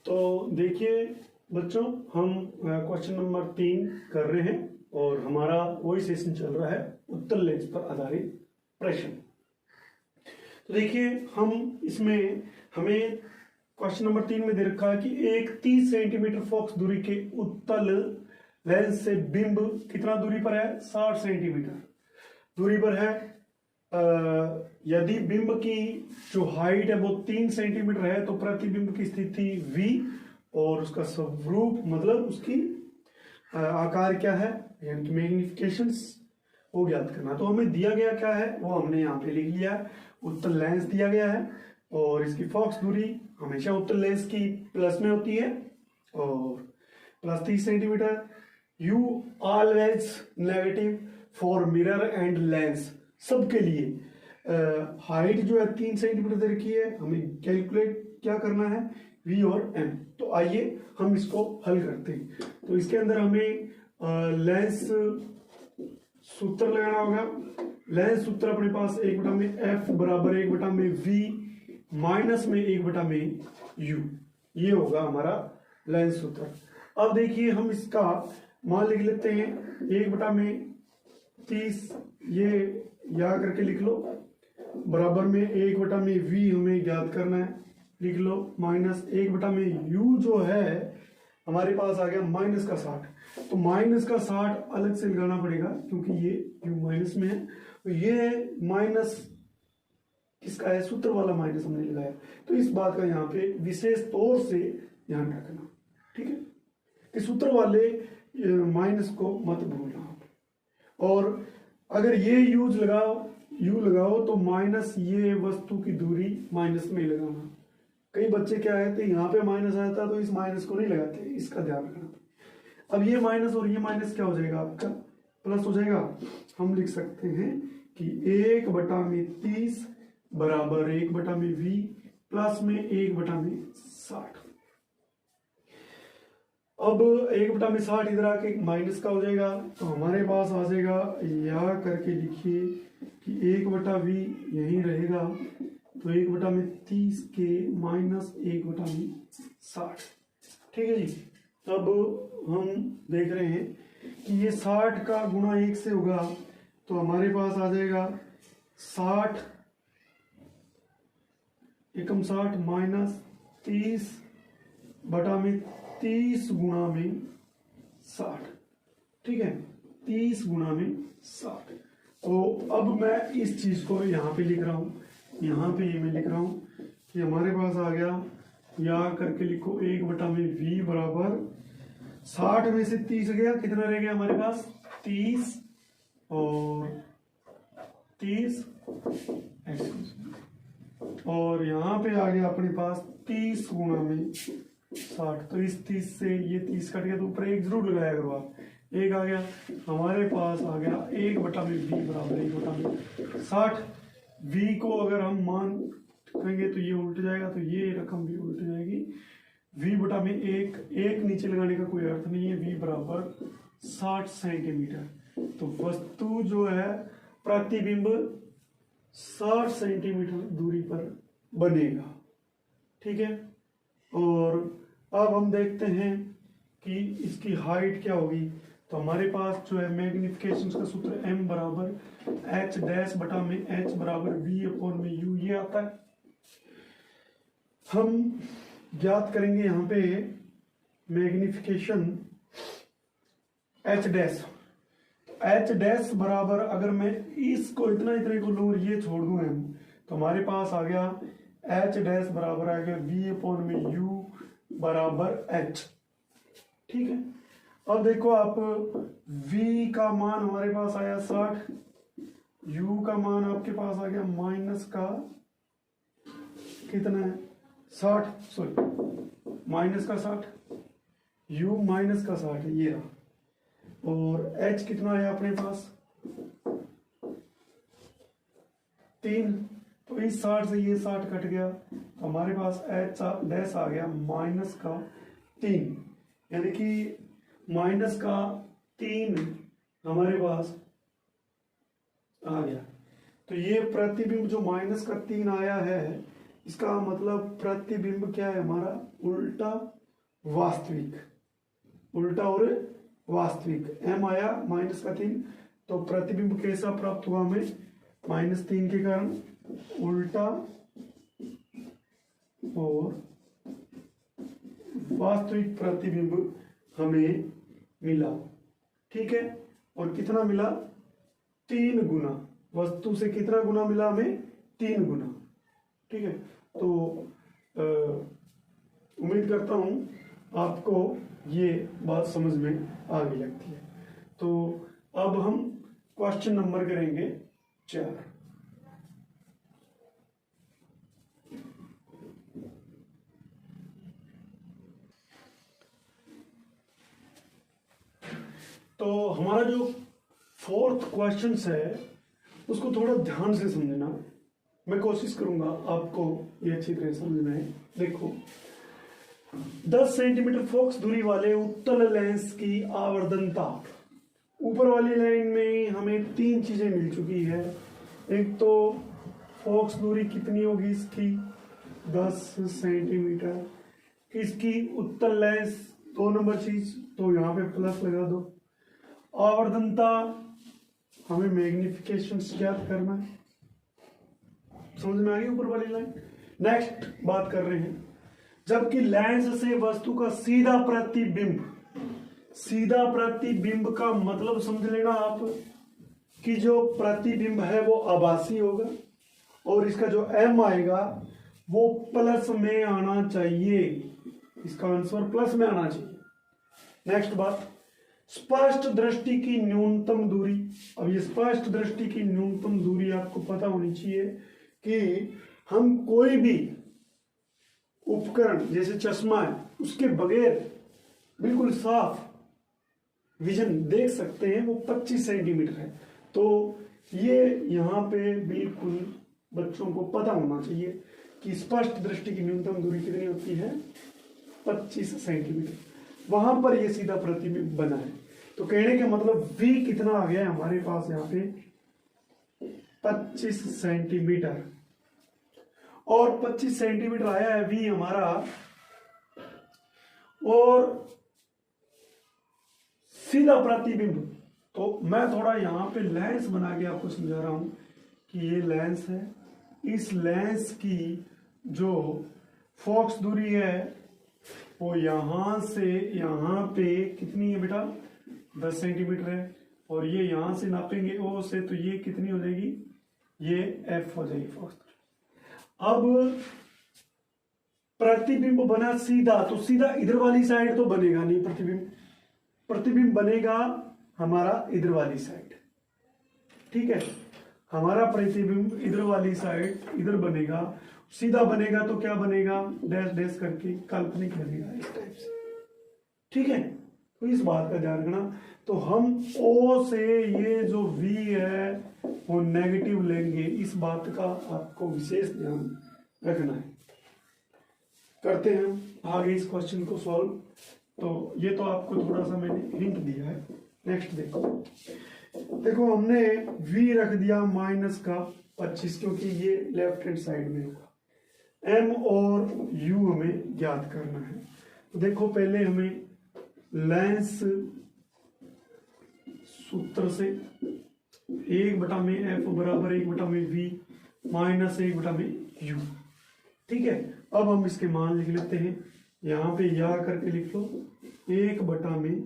तो देखिए बच्चों, हम क्वेश्चन नंबर 3 कर रहे हैं और हमारा वही सेशन चल रहा है उत्तर लेंस पर आधारित प्रश्न। तो देखिए हम इसमें हमें क्वेश्चन नंबर 3 में दे रखा है कि एक 30 सेंटीमीटर फोकस दूरी के उत्तल लेंस से बिंब कितना दूरी पर है, 60 सेंटीमीटर दूरी पर है। यदि बिंब की जो हाइट है वो 3 सेंटीमीटर है तो प्रतिबिंब की स्थिति V और उसका स्वरूप मतलब उसकी आकार क्या है, यानी कि मैग्निफिकेशंस वो ज्ञात करना। तो हमें दिया गया क्या है वो हमने यहाँ पे लिख लिया। उत्तल लेंस दिया गया है और इसकी फोकस दूरी हमेशा उत्तल लेंस की प्लस में होती है और plus 30 centimetre. U always negative for mirror and lens, सबके लिए हाइट जो है 3 सेंटीमीटर दे रखी है। हमें कैलकुलेट क्या करना है, V और M। तो आइए हम इसको हल करते हैं। तो इसके अंदर हमें लेंस सूत्र लगाना होगा। लेंस सूत्र अपने पास 1/में F बराबर 1/में V माइनस में 1/में U, ये होगा हमारा लेंस सूत्र। अब देखिए हम इसका मान लिख लेते हैं 1/में 30, ये याद करके लिख लो, बराबर में 1/में V हमें ज्ञात करना है, लिख लो, माइनस 1/में U जो है हमारे पास आ गया माइनस का 60। तो माइनस का 60 अलग से लगाना पड़ेगा क्योंकि ये U माइनस में है। तो ये माइनस किसका है, सूत्र वाला माइनस हमने लगाया। तो इस बात का यहाँ पे विशेष तौर से ध्यान रखना, ठीक है, कि सूत्र वाले माइनस को मत भूलना। और अगर ये यू लगाओ तो माइनस ये वस्तु की दूरी माइनस में लगाना। कई बच्चे क्या है तो यहाँ पे माइनस आता है तो इस माइनस को नहीं लगाते, इसका ध्यान रखना। अब ये माइनस और ये माइनस क्या हो जाएगा, आपका प्लस हो जाएगा। हम लिख सकते हैं कि 1/में 30 बराबर 1/में V प्लस में 1/में 60। अब 1/में 60 इधर आके माइनस का हो जाएगा तो हमारे पास आ जाएगा, या करके लिखिए कि 1/V यहीं रहेगा तो 1/में 30 के माइनस 1/में 60। ठीक है जी। अब हम देख रहे हैं कि ये 60 का गुणा 1 से होगा तो हमारे पास आ जाएगा 60 एकम 60 माइनस 30/में 30 गुणा में 60। ठीक है, 30 गुणा में 60। तो अब मैं इस चीज को यहाँ पे लिख रहा हूँ, यहाँ पे ये मैं लिख रहा हूँ कि हमारे पास आ गया, या करके लिखो 1/में V बराबर 60 में से 30 गया, कितना रह गया हमारे पास 30 और 30 और यहाँ पे आ गया अपने पास 30 गुणा में 60। तो इस 30 से ये 30 कट गया तो ऊपर 1 जरूर लगाया करो आप, 1 आ गया। हमारे पास आ गया 1/में V बराबर 1/में 60। V को अगर हम मान करेंगे तो ये उल्ट जाएगा, तो ये रकम भी उल्ट जाएगी। V/में 1 नीचे लगाने का कोई अर्थ नहीं है। V बराबर 60 सेंटीमीटर। तो वस्तु जो है प्रतिबिंब 60 सेंटीमीटर दूरी पर बनेगा। ठीक है, और अब हम देखते हैं कि इसकी हाइट क्या होगी। तो हमारे पास जो है मैग्निफिकेशन का सूत्र M बराबर H' H बराबर V/U ये आता है। हम ज्ञात करेंगे यहाँ पे मैग्निफिकेशन H' बराबर, अगर मैं इसको इतना को लूँ और ये छोड़ दूँ M, तो हमारे पास आ गया H' बराबर आ गया V/U बराबर H। ठीक है, अब देखो आप V का मान हमारे पास आया 60, U का मान आपके पास आ गया माइनस का कितना है 60, सॉरी माइनस का 60, U माइनस का 60 है ये रहा। और H कितना आया अपने पास 3, तो इस 60 से ये 60 कट गया तो हमारे पास H' आ गया माइनस का 3, यानी कि माइनस का 3 हमारे पास आ गया। तो ये प्रतिबिंब जो माइनस का 3 आया है इसका मतलब प्रतिबिंब क्या है हमारा, उल्टा वास्तविक, उल्टा और वास्तविक। m आया -3, तो प्रतिबिंब कैसा प्राप्त हुआ हमें, -3 के कारण उल्टा और वास्तविक प्रतिबिंब हमें मिला। ठीक है, और कितना मिला, 3 गुना, वस्तु से कितना गुना मिला हमें, 3 गुना। ठीक है, तो उम्मीद करता हूं आपको ये बात समझ में आ गई लगती है। तो अब हम क्वेश्चन नंबर करेंगे 4। तो हमारा जो 4th क्वेश्चन है उसको थोड़ा ध्यान से समझना, मैं कोशिश करूंगा आपको ये अच्छी तरह समझ में आए। देखो, 10 सेंटीमीटर फोकस दूरी वाले उत्तल लेंस की आवर्धनता, ऊपर वाली लाइन में हमें 3 चीजें मिल चुकी है। एक तो फोकस दूरी कितनी होगी इसकी, 10 सेंटीमीटर। इसकी उत्तल लेंस 2 नंबर चीज, तो यहाँ पे प्लस लगा दो। आवर्धनता हमें मैग्निफिकेशन ज्ञात करना है, समझ में आ गई ऊपर वाली लाइन। नेक्स्ट बात कर रहे हैं, जबकि लेंस से वस्तु का सीधा प्रतिबिंब, सीधा प्रतिबिंब का मतलब समझ लेना आप कि जो प्रतिबिंब है वो आभासी होगा और इसका जो m आएगा वो प्लस में आना चाहिए, इसका आंसर प्लस में आना चाहिए। नेक्स्ट बात, स्पष्ट दृष्टि की न्यूनतम दूरी। अब ये स्पष्ट दृष्टि की न्यूनतम दूरी आपको पता होनी चाहिए कि हम कोई भी उपकरण जैसे चश्मा है उसके बगैर बिल्कुल साफ विजन देख सकते हैं, वो 25 सेंटीमीटर है। तो ये यहाँ पे बिल्कुल बच्चों को पता होना चाहिए कि स्पष्ट दृष्टि की न्यूनतम दूरी कितनी होती है, 25 सेंटीमीटर। वहां पर ये सीधा प्रतिबिंब बना है, तो कहने का मतलब v कितना आ गया हमारे पास यहाँ पे, 25 सेंटीमीटर। और 25 सेंटीमीटर आया है v हमारा, और सीधा प्रतिबिंब। तो मैं थोड़ा यहाँ पे लेंस बना के आपको समझा रहा हूं कि ये लेंस है, इस लेंस की जो फोकस दूरी है वो यहां से यहां पे कितनी है बेटा, 10 सेंटीमीटर है। और ये यहां से नापेंगे ओ से, तो ये कितनी हो जाएगी, ये f हो जाएगी फोकस दूरी। अब प्रतिबिंब बना सीधा, तो सीधा इधर वाली साइड तो बनेगा नहीं प्रतिबिंब, प्रतिबिंब बनेगा हमारा इधर वाली साइड। ठीक है, हमारा प्रतिबिंब इधर वाली साइड इधर बनेगा, सीधा बनेगा तो क्या बनेगा, डैश डैश करके काल्पनिक बनेगा इस टाइप से। ठीक है, तो इस बात का ध्यान रखना। तो हम O से ये जो V है वो नेगेटिव लेंगे, इस बात का आपको विशेष ध्यान रखना है। करते हैं आगे इस क्वेश्चन को सॉल्व। तो ये तो आपको थोड़ा सा मैंने हिंट दिया है। नेक्स्ट देखो हमने V रख दिया -25, क्योंकि ये लेफ्ट हैंड साइड में होगा। M और U हमें ज्ञात करना है। तो देखो पहले हमें लेंस सूत्र से 1/f बराबर 1/v -1/u। ठीक है, अब हम इसके मान लिख लेते हैं, यहाँ पे या करके लिख लो 1/,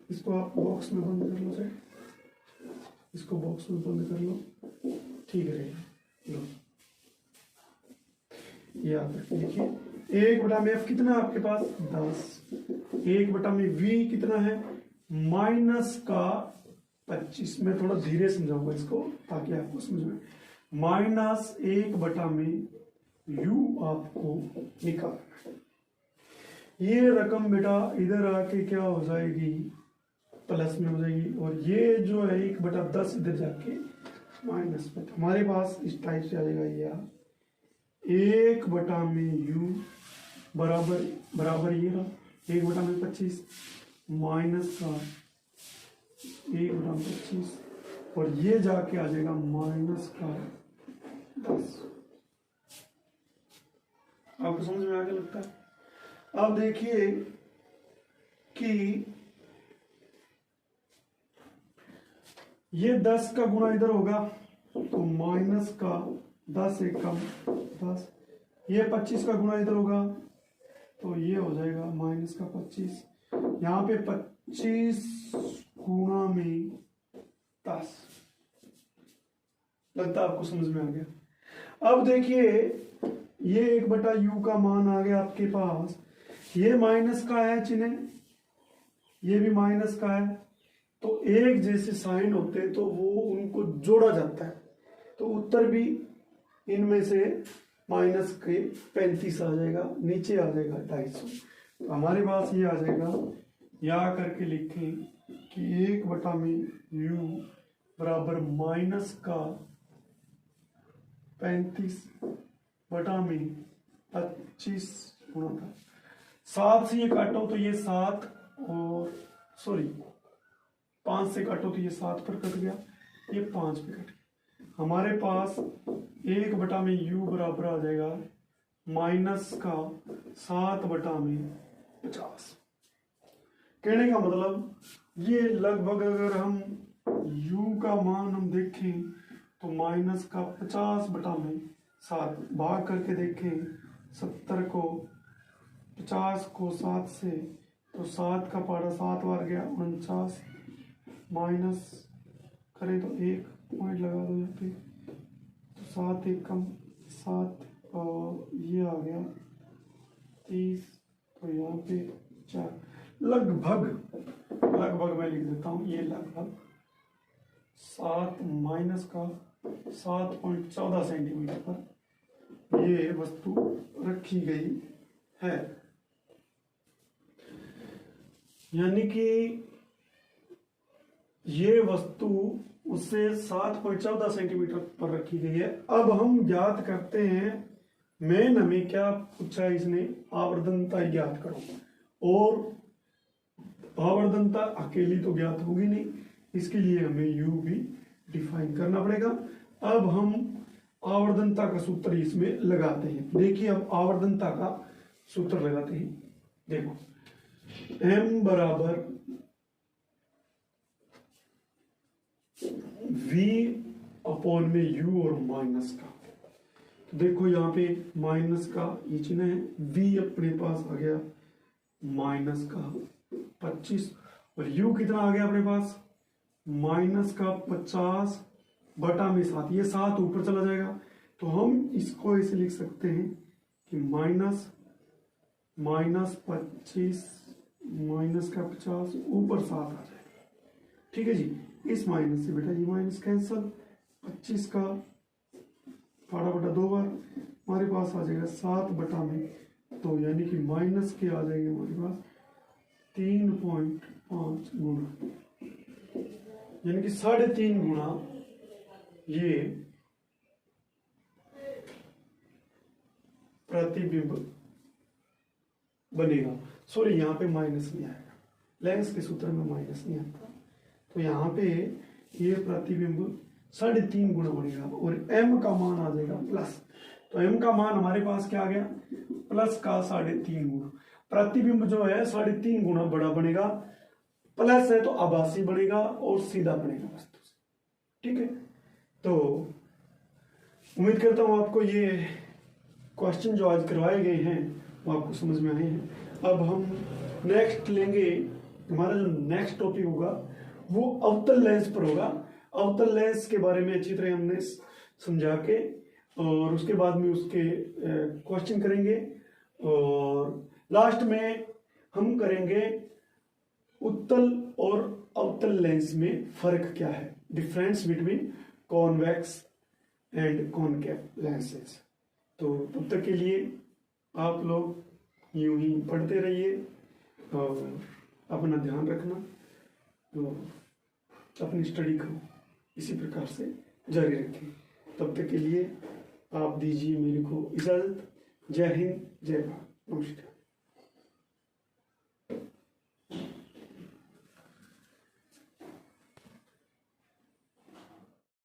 इसको आप बॉक्स में बंद कर लो सर, इसको बॉक्स में बंद कर लो, ठीक रहेगा। लो याद रखिए, देखिए 1/f कितना है आपके पास, 10। 1/v कितना है, -25। मैं थोड़ा धीरे समझाऊंगा इसको ताकि आपको समझ में। -1/u आपको निकालना है। ये रकम बेटा इधर आके क्या हो जाएगी, प्लस में हो जाएगी, और ये जो है 1/10 इधर जाके माइनस में। हमारे पास इस टाइप से आ जाएगा, यह 1/u बराबर ये रहा 1/25 माइनस का 1/25, और ये जाके आ जाएगा -10। आपको समझ में आगे लगता है। अब देखिए कि ये 10 का गुणा इधर होगा तो माइनस का 10 एकम 10, ये 25 का गुणा इधर होगा तो ये हो जाएगा माइनस का 25, यहाँ पे 25 गुणा में 10। लगता है आपको समझ में आ गया। अब देखिए ये 1/u का मान आ गया आपके पास, ये माइनस का है चिन्ह, ये भी माइनस का है, तो एक जैसे साइन होते हैं तो वो उनको जोड़ा जाता है, तो उत्तर भी इनमें से माइनस के 35 आ जाएगा, नीचे आ जाएगा 250। तो हमारे पास ये आ जाएगा, या करके लिखें कि 1/u बराबर माइनस का 35 बटा में 25 गुणा था। 7 से ये काटो तो ये 7 और सॉरी 5 से काटो तो ये 7 पर कट गया, ये 5 पे कट गया। हमारे पास 1 में u बराबर आ जाएगा माइनस का 7 बटा में 50। कहने का मतलब ये लगभग अगर हम u का मान हम देखें तो माइनस का 50 बटा में 7 भाग करके देखें 70 को 50 को 7 से, तो 7 का पारा 7 बार गया 49, माइनस करें तो 1 पॉइंट लगा दो यहाँ पे, तो 7 एकम 7 और ये आ गया 30, तो यहाँ पे 4, लगभग मैं लिख देता हूँ, ये लगभग 7 माइनस का 7.14 सेंटीमीटर पर ये वस्तु रखी गई है। यानी कि ये वस्तु उससे 7.14 सेंटीमीटर पर रखी गई है। अब हम ज्ञात करते हैं, मैंने हमें क्या पूछा इसने, आवर्धनता ज्ञात करो, और आवर्धनता अकेली तो ज्ञात होगी नहीं, इसके लिए हमें u भी डिफाइन करना पड़ेगा। अब हम आवर्धनता का सूत्र इसमें लगाते हैं। देखिए अब आवर्धनता का सूत्र लगाते हैं। देखो m बराबर v अपॉन में u और माइनस का, तो देखो यहाँ पे माइनस का ये चिन्ह है, v अपने पास आ गया माइनस का 25 और u कितना आ गया अपने पास माइनस का 50 बटा में 7, ये 7 ऊपर चला जाएगा, तो हम इसको ऐसे लिख सकते हैं कि माइनस 25 माइनस का 50 ऊपर 7 आ जाएगा। ठीक है जी, इस माइनस से बेटा ये माइनस कैंसल, 25 का पारा बटा 2 बार हमारे पास आ जाएगा 7 बटा में, तो यानी कि माइनस के आ जाएंगे हमारे पास 3.5 गुना, यानी कि 3.5 गुना ये प्रतिबिंब बनेगा। सॉरी यहाँ पे माइनस नहीं आएगा, लेंस के सूत्र में माइनस नहीं आता, तो यहाँ पे ये प्रतिबिंब 3.5 गुना बनेगा और m का मान आ जाएगा प्लस, तो m का मान हमारे पास क्या आ गया प्लस का 3.5 गुना। प्रतिबिंब जो है 3.5 गुना बड़ा बनेगा, प्लस है तो आभासी बनेगा और सीधा बनेगा वस्तु से। ठीक है, तो उम्मीद करता हूं आपको ये क्वेश्चन जो आज करवाए गए हैं वो आपको समझ में आए हैं। अब हम नेक्स्ट लेंगे, हमारा जो नेक्स्ट टॉपिक होगा वो अवतल लेंस पर होगा। अवतल लेंस के बारे में अच्छी तरह हमने समझा के और उसके बाद में उसके क्वेश्चन करेंगे और लास्ट में हम करेंगे उत्तल और अवतल लेंस में फर्क क्या है, difference between convex and concave lenses. तो तब तक के लिए आप लोग यूं ही पढ़ते रहिए और अपना ध्यान रखना, तो अपनी स्टडी को इसी प्रकार से जारी रखें। तब तक के लिए आप दीजिए मेरे को इजाज़त। जय हिंद, जय भारत, नमस्कार।